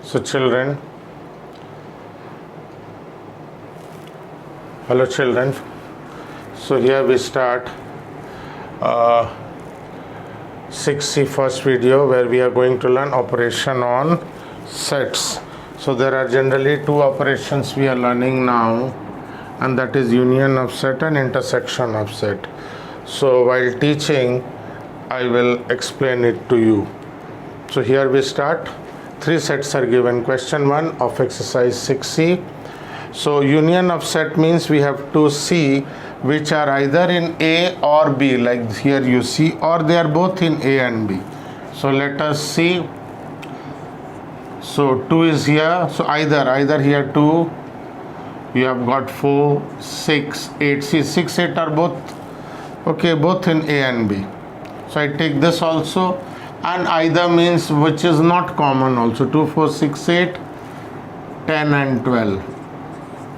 So children, hello children. So here we start 6C first video where we are going to learn operation on sets. So there are generally two operations we are learning now, and that is union of set and intersection of set. So while teaching, I will explain it to you. So here we start. Three sets are given. Question 1 of exercise 6C. So union of set means we have to see which are either in A or B, like here you see, or they are both in A and B. So let us see. So 2 is here. So either here 2, you have got 4, 6, 8. See, 6, 8 are both, okay, both in A and B. So I take this also, and either means which is not common also. 2, 4, 6, 8, 10 and 12.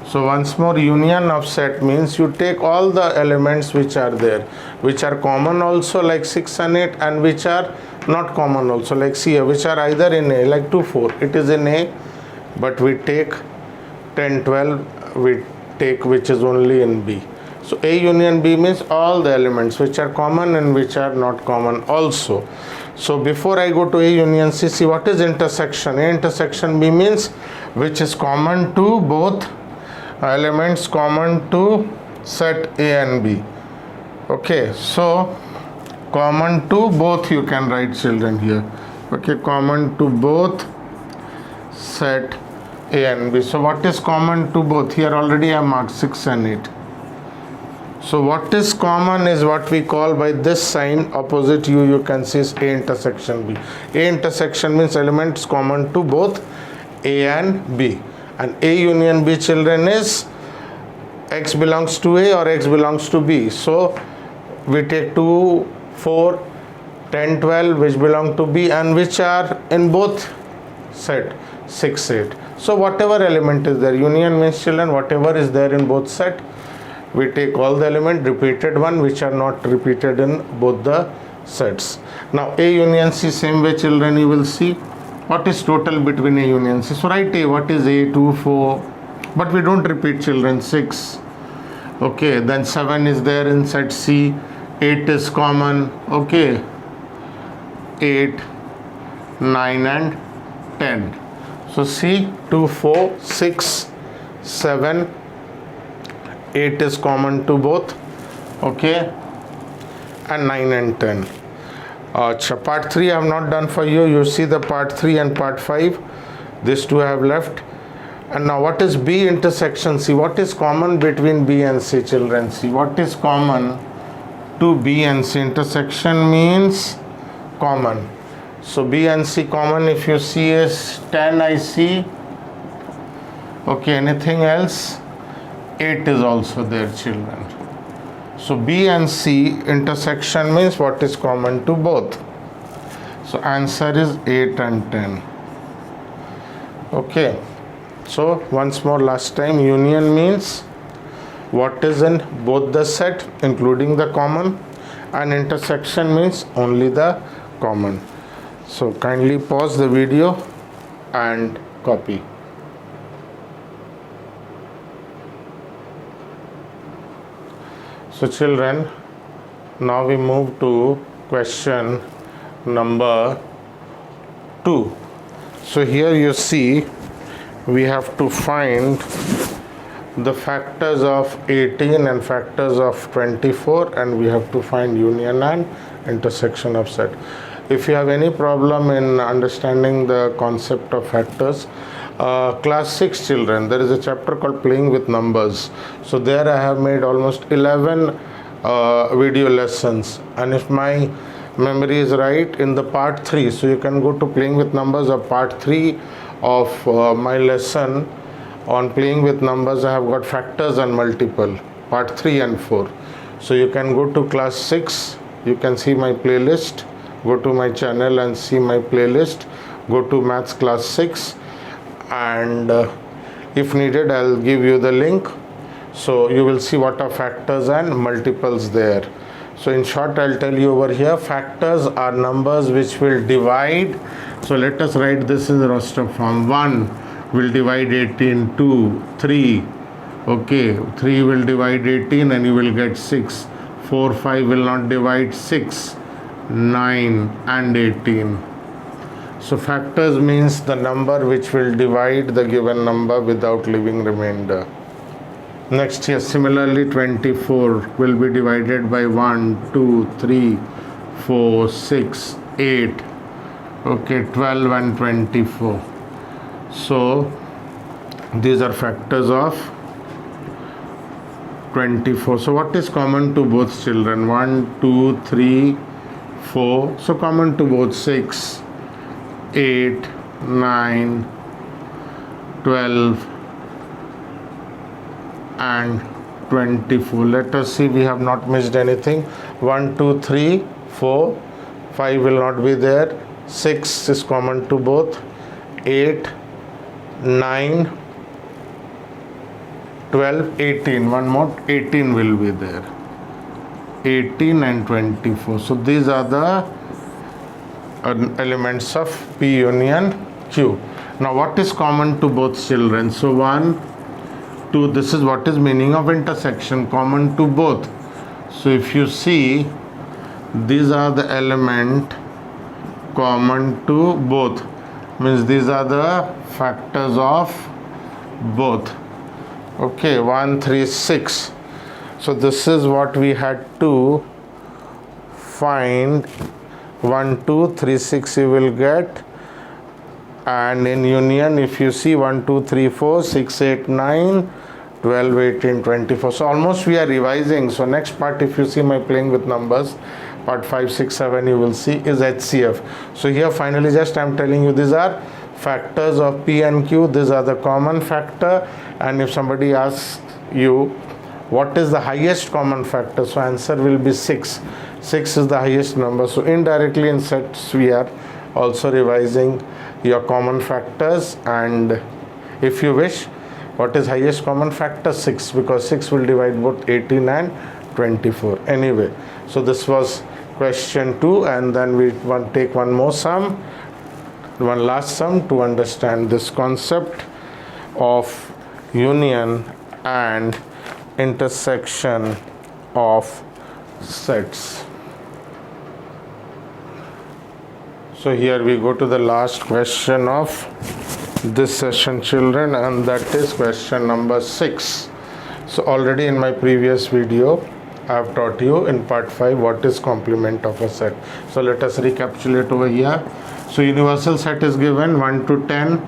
So once more, union of set means you take all the elements which are there, which are common also like 6 and 8, and which are not common also, like see here, which are either in A, like 2, 4, it is in A, but we take 10, 12, we take which is only in B. So A union B means all the elements which are common and which are not common also. So before I go to A union C, see what is intersection. A intersection B means which is common to both elements, common to set A and B. Okay, so common to both, you can write children here. Okay, common to both set A and B. So what is common to both? Here already I marked 6 and 8. So what is common is what we call by this sign opposite you can see is A intersection B. A intersection means elements common to both A and B. And A union B, children, is X belongs to A or X belongs to B. So we take 2, 4, 10, 12 which belong to B and which are in both set 6, 8. So whatever element is there, union means, children, whatever is there in both set, we take all the element, repeated one which are not repeated in both the sets. Now A union C, same way children, you will see what is total between A union C. So write A, what is A? 2, 4, but we don't repeat children. 6, okay, then 7 is there in set C, 8 is common, okay, 8, 9 and 10. So see, 2, 4, 6, 7, 8 is common to both, okay, and 9 and 10. Part 3 I have not done for you. You see the part 3 and part 5. These two I have left. And now what is B intersection C? What is common between B and C, children? See, what is common to B and C? Intersection means common. So B and C common, if you see, is 10 I see. Okay, anything else? 8 is also there, children. So B and C intersection means what is common to both. So answer is 8 and 10. Okay. So once more, last time, union means what is in both the set including the common, and intersection means only the common. So kindly pause the video and copy. So children, now we move to question number 2. So here you see we have to find the factors of 18 and factors of 24, and we have to find union and intersection of set. If you have any problem in understanding the concept of factors, class 6 children, there is a chapter called playing with numbers. So there I have made almost 11 video lessons, and if my memory is right, in the part 3, so you can go to playing with numbers or part 3 of my lesson on playing with numbers. I have got factors and multiple, part 3 and 4. So you can go to class 6, you can see my playlist, go to my channel and see my playlist, go to maths class 6, and if needed I'll give you the link. So you will see what are factors and multiples there. So in short, I'll tell you over here, factors are numbers which will divide So let us write this in the roster form. 1 will divide 18, 2, 3. Okay, 3 will divide 18 and you will get 6. 4, 5 will not divide 6, 9 and 18. So factors means the number which will divide the given number without leaving remainder. Next here, similarly 24 will be divided by 1, 2, 3, 4, 6, 8. Okay, 12 and 24. So these are factors of 24. So what is common to both children? 1, 2, 3, 4. So common to both 6, 8, 9, 12 and 24. Let us see, we have not missed anything. 1, 2, 3, 4, 5 will not be there. 6 is common to both. 8, 9, 12, 18. One more, 18 will be there. 18 and 24. So these are the elements of P union Q. Now what is common to both children? So 1, 2, this is what is meaning of intersection, common to both. So if you see, these are the element common to both, means these are the factors of both. Okay, 1, 3, 6. So this is what we had to find. 1, 2, 3, 6 you will get, and in union if you see 1, 2, 3, 4, 6, 8, 9, 12, 18, 24. So almost we are revising. So next part, if you see my playing with numbers, part 5, 6, 7 you will see is HCF. So here finally just I am telling you these are factors of P and Q. These are the common factor, and if somebody asks you what is the highest common factor, so answer will be 6. 6 is the highest number. So indirectly in sets we are also revising your common factors, and if you wish, what is highest common factor? 6, because 6 will divide both 18 and 24. Anyway, so this was question 2, and then we want take one more sum, one last sum to understand this concept of union and intersection of sets. So here we go to the last question of this session, children, and that is question number 6. So already in my previous video I have taught you in part 5 what is complement of a set. So let us recapitulate over here. So universal set is given 1 to 10.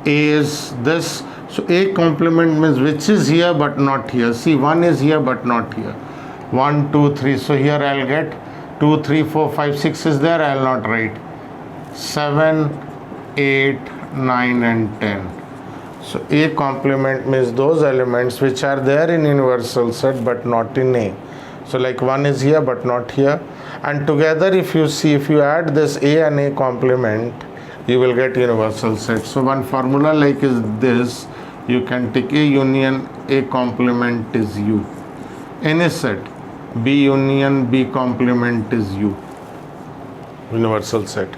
A is this. So A complement means which is here but not here. See, 1 is here but not here. 1, 2, 3. So here I'll get 2, 3, 4, 5, 6 is there. I'll not write. 7, 8, 9 and 10. So A complement means those elements which are there in universal set but not in A. So like 1 is here but not here, and together if you see, if you add this A and A complement, you will get universal set. So one formula like is this, you can take A union A complement is U. Any set, B union B complement is U. Universal set.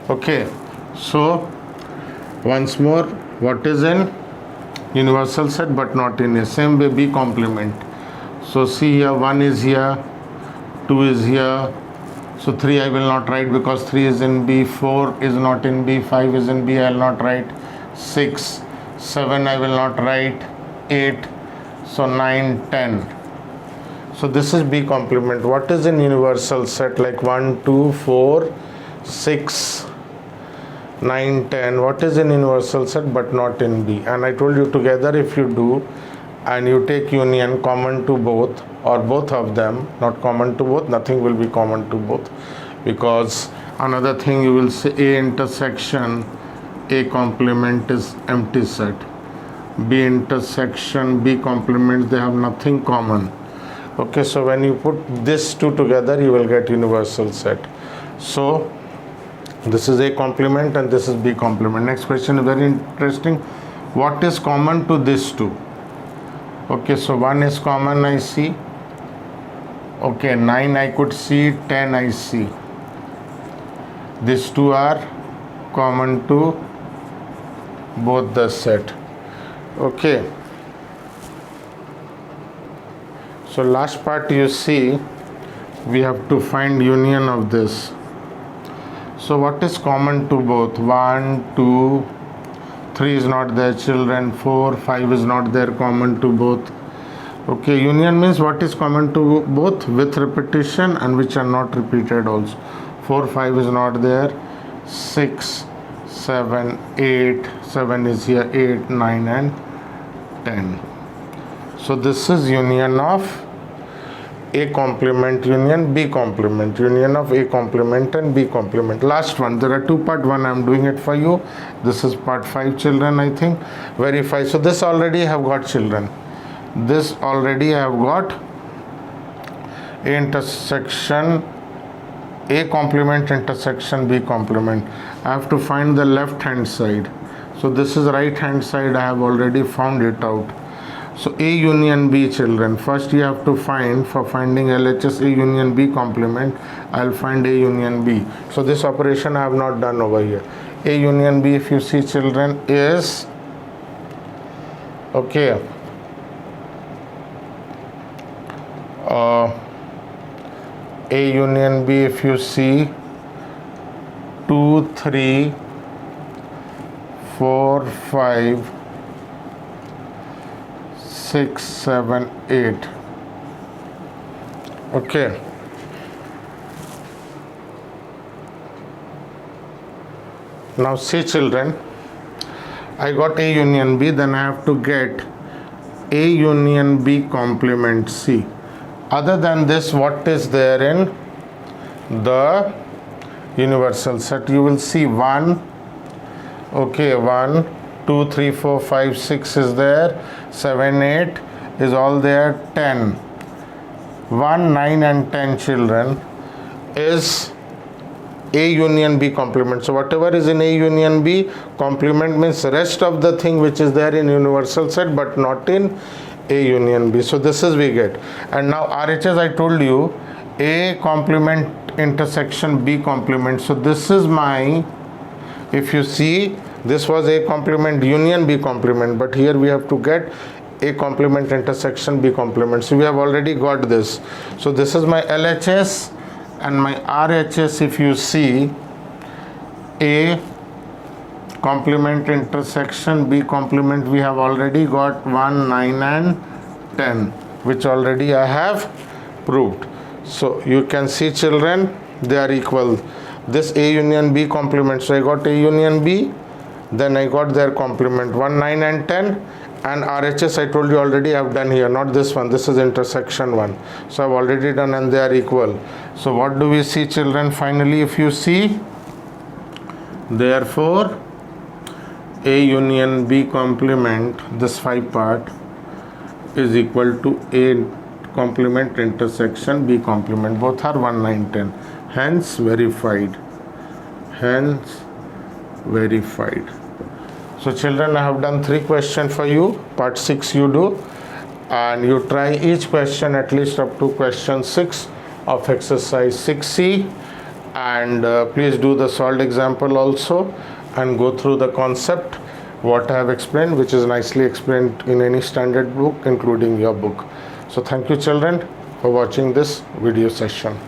Okay, so once more, what is in universal set but not in A? Same way B complement. So see here, 1 is here, 2 is here. So 3 I will not write because 3 is in B, 4 is not in B, 5 is in B, I will not write. 6, 7 I will not write. 8, so 9, 10. So this is B complement. What is in universal set? Like 1, 2, 4, 6, 9, 10. What is in universal set but not in B? And I told you together if you do and you take union common to both or both of them, not common to both, nothing will be common to both, because another thing you will say A intersection A complement is empty set. B intersection B complements, they have nothing common. Okay, so when you put this two together you will get universal set. So this is A complement and this is B complement. Next question is very interesting. What is common to these two? Okay, so 1 is common, I see. Okay, 9 I could see, 10 I see. These two are common to both the set. Okay, so last part you see we have to find union of this. So what is common to both? 1, 2, 3 is not there, children. 4, 5 is not there, common to both. Okay, union means what is common to both with repetition and which are not repeated also. 4, 5 is not there. 6, 7, 8, 7 is here, 8, 9 and 10. So this is union of A complement, union B complement, union of A complement and B complement. Last one, there are two part, one I am doing it for you. This is part 5, children, I think. Verify. So this already I have got, children. This already I have got A intersection A complement intersection B complement. I have to find the left hand side. So this is right hand side, I have already found it out. So A union B, children, first you have to find, for finding LHS A union B complement, I'll find A union B. So this operation I have not done over here. A union B, if you see, children, is, okay, A union B, if you see, 2, 3, 4, 5, 6, 7, 8. Okay. Now see, children, I got A union B, then I have to get A union B complement C. Other than this, what is there in the universal set? You will see 1, okay, 1, 2, 3, 4, 5, 6 is there, 7, 8 is all there, 10. 1, 9 and 10, children, is A union B complement. So whatever is in A union B complement means rest of the thing which is there in universal set but not in A union B. So this is we get. And now RHS, I told you, A complement intersection B complement. So this is my, if you see, this was A complement union B complement, but here we have to get A complement intersection B complement. So we have already got this. So this is my LHS and my RHS. If you see, A complement intersection B complement, we have already got 1, 9 and 10, which already I have proved. So you can see, children, they are equal. This A union B complement, so I got A union B, then I got their complement 1, 9 and 10, and RHS I told you already I have done here, not this one, this is intersection 1. So I have already done and they are equal. So what do we see, children? Finally, if you see, therefore A union B complement, this 5 part, is equal to A complement intersection B complement. Both are 1, 9, 10. Hence verified. Hence verified. So children, I have done 3 questions for you. Part 6 you do, and you try each question at least up to question 6 of exercise 6C, and please do the solved example also and go through the concept what I have explained, which is nicely explained in any standard book including your book. So thank you, children, for watching this video session.